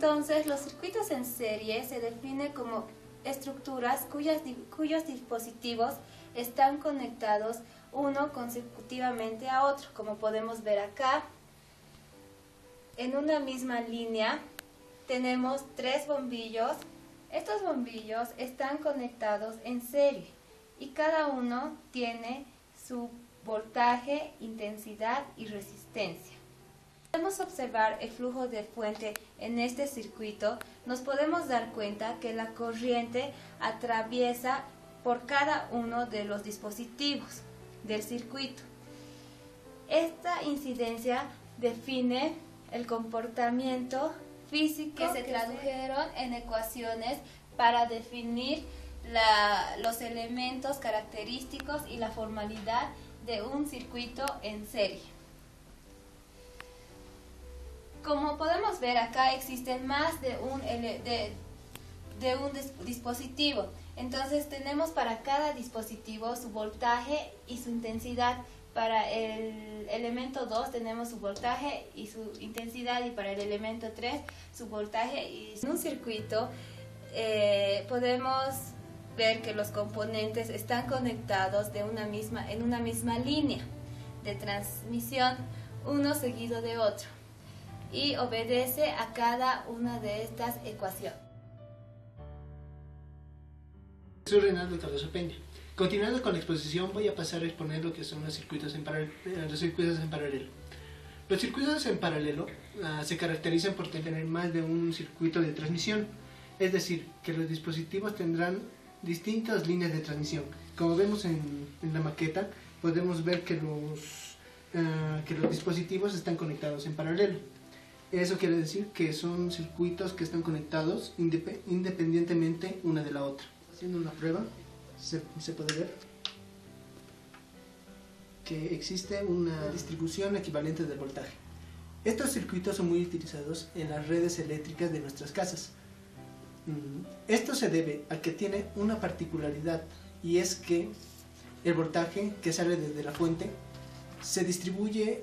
Entonces, los circuitos en serie se definen como estructuras cuyos dispositivos están conectados uno consecutivamente a otro, como podemos ver acá. En una misma línea tenemos 3 bombillos. Estos bombillos están conectados en serie y cada uno tiene su voltaje, intensidad y resistencia. Podemos observar el flujo de fuente en este circuito. Nos podemos dar cuenta que la corriente atraviesa por cada uno de los dispositivos del circuito. Esta incidencia define el comportamiento físico que se tradujeron en ecuaciones para definir los elementos característicos y la formalidad de un circuito en serie. Como podemos ver acá, existen más de un dispositivo. Entonces tenemos para cada dispositivo su voltaje y su intensidad. Para el elemento 2 tenemos su voltaje y su intensidad, y para el elemento 3 su voltaje y su... En un circuito podemos ver que los componentes están conectados en una misma línea de transmisión, uno seguido de otro, y obedece a cada una de estas ecuaciones. Soy Reinaldo Cardoso Peña. Continuando con la exposición, voy a pasar a exponer lo que son los circuitos en paralelo. Los circuitos en paralelo se caracterizan por tener más de un circuito de transmisión, es decir, que los dispositivos tendrán distintas líneas de transmisión. Como vemos en la maqueta, podemos ver que los dispositivos están conectados en paralelo. Eso quiere decir que son circuitos que están conectados independientemente una de la otra. Haciendo una prueba, se puede ver que existe una distribución equivalente del voltaje. Estos circuitos son muy utilizados en las redes eléctricas de nuestras casas. Esto se debe a que tiene una particularidad, y es que el voltaje que sale desde la fuente se distribuye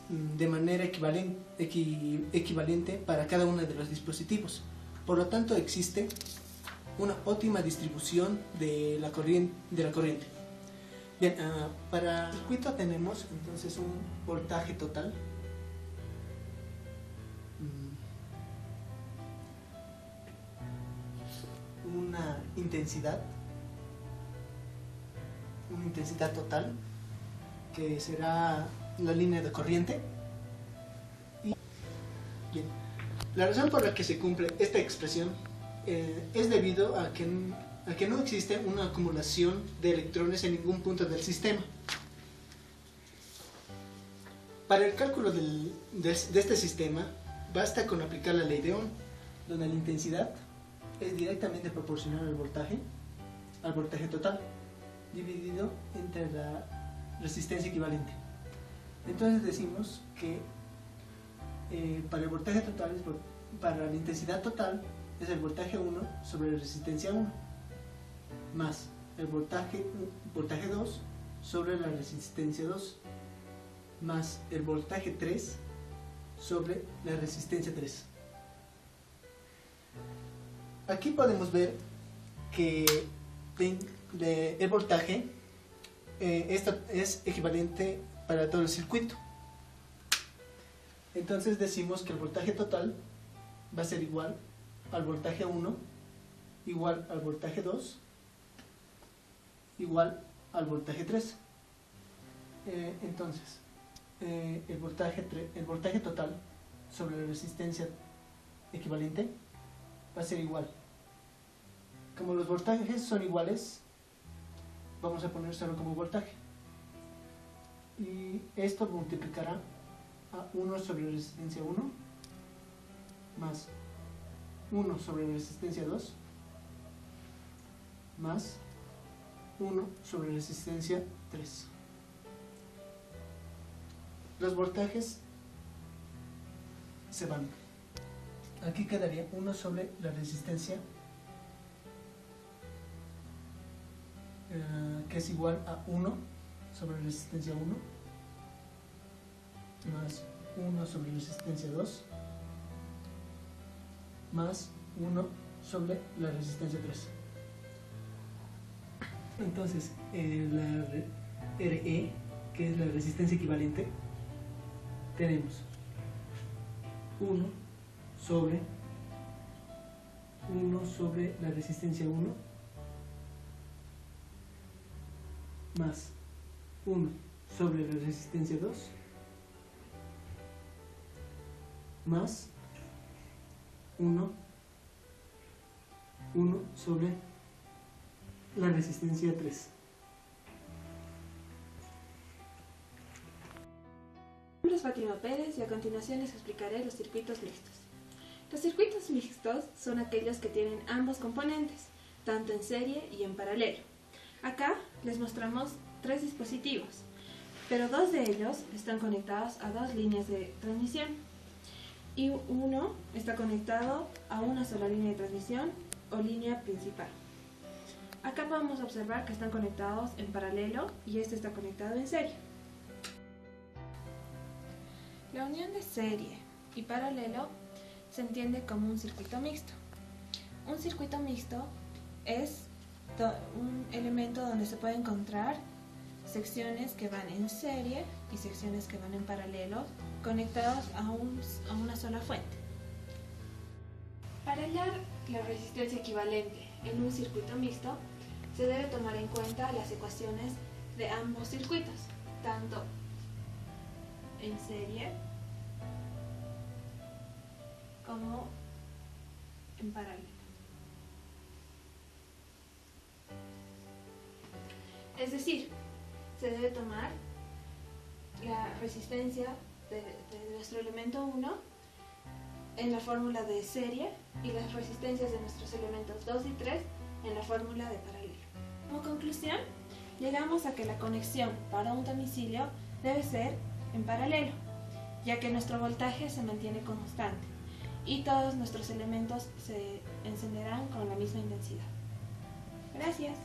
de manera equivalente para cada uno de los dispositivos. Por lo tanto, existe una óptima distribución de la corriente. Bien, para el circuito tenemos entonces un voltaje total, una intensidad total, que será la línea de corriente. Y bien, la razón por la que se cumple esta expresión es debido a que no existe una acumulación de electrones en ningún punto del sistema. Para el cálculo de este sistema basta con aplicar la ley de Ohm, donde la intensidad es directamente proporcional al voltaje total, dividido entre la resistencia equivalente. Entonces decimos que para el voltaje total, para la intensidad total, es el voltaje 1 sobre la resistencia 1, más el voltaje 2 sobre la resistencia 2, más el voltaje 3 sobre la resistencia 3. Aquí podemos ver que el voltaje esto es equivalente para todo el circuito. Entonces decimos que el voltaje total va a ser igual al voltaje 1, igual al voltaje 2, igual al voltaje 3. Entonces, el voltaje total sobre la resistencia equivalente va a ser igual. Como los voltajes son iguales, vamos a poner solo como voltaje. Y esto multiplicará a 1 sobre resistencia 1 más 1 sobre resistencia 2 más 1 sobre resistencia 3. Los voltajes se van. Aquí quedaría 1 sobre la resistencia, que es igual a 1 sobre resistencia 1 más 1 sobre resistencia 2 más 1 sobre la resistencia 3. Entonces, la RE, que es la resistencia equivalente, tenemos 1 sobre la resistencia 1 más 1 sobre la resistencia 2 más 1 sobre la resistencia 3. Mi nombre es Fátima Pérez y a continuación les explicaré los circuitos mixtos. Los circuitos mixtos son aquellos que tienen ambos componentes, tanto en serie y en paralelo. Acá les mostramos 3 dispositivos, pero 2 de ellos están conectados a 2 líneas de transmisión y uno está conectado a una sola línea de transmisión o línea principal. Acá podemos observar que están conectados en paralelo y este está conectado en serie. La unión de serie y paralelo se entiende como un circuito mixto. Un circuito mixto es un elemento donde se puede encontrar secciones que van en serie y secciones que van en paralelo conectados a una sola fuente. Para hallar la resistencia equivalente en un circuito mixto se debe tomar en cuenta las ecuaciones de ambos circuitos, tanto en serie como en paralelo. Es decir, se debe tomar la resistencia de nuestro elemento 1 en la fórmula de serie y las resistencias de nuestros elementos 2 y 3 en la fórmula de paralelo. Como conclusión, llegamos a que la conexión para un domicilio debe ser en paralelo, ya que nuestro voltaje se mantiene constante y todos nuestros elementos se encenderán con la misma intensidad. Gracias.